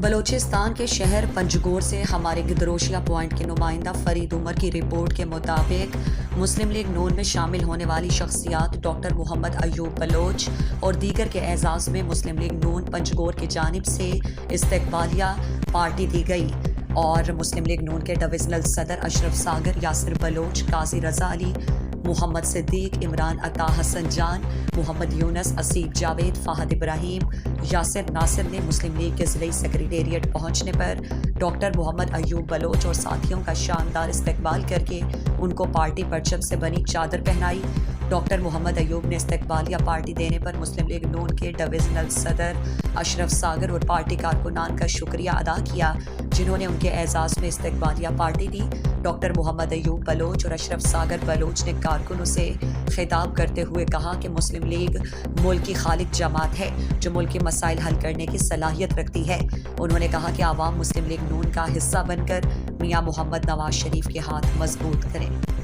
بلوچستان کے شہر پنجگور سے ہمارے گدروشیہ پوائنٹ کے نمائندہ فرید عمر کی رپورٹ کے مطابق مسلم لیگ نون میں شامل ہونے والی شخصیات ڈاکٹر محمد ایوب بلوچ اور دیگر کے اعزاز میں مسلم لیگ نون پنجگور کی جانب سے استقبالیہ پارٹی دی گئی اور مسلم لیگ نون کے ڈویژنل صدر اشرف ساگر، یاسر بلوچ، قاضی رضا علی، محمد صدیق، عمران عطا، حسن جان، محمد یونس، اسیب جاوید، فہد ابراہیم، یاسر ناصر نے مسلم لیگ کے ضلعی سیکریٹریٹ پہنچنے پر ڈاکٹر محمد ایوب بلوچ اور ساتھیوں کا شاندار استقبال کر کے ان کو پارٹی پرچم سے بنی چادر پہنائی۔ ڈاکٹر محمد ایوب نے استقبالیہ پارٹی دینے پر مسلم لیگ نون کے ڈویژنل صدر اشرف ساگر اور پارٹی کارکنان کا شکریہ ادا کیا جنہوں نے ان کے اعزاز میں استقبالیہ پارٹی دی۔ ڈاکٹر محمد ایوب بلوچ اور اشرف ساگر بلوچ نے کارکنوں سے خطاب کرتے ہوئے کہا کہ مسلم لیگ ملک کی خالق جماعت ہے جو ملک کے مسائل حل کرنے کی صلاحیت رکھتی ہے۔ انہوں نے کہا کہ عوام مسلم لیگ نون کا حصہ بن کر میاں محمد نواز شریف کے ہاتھ مضبوط کریں۔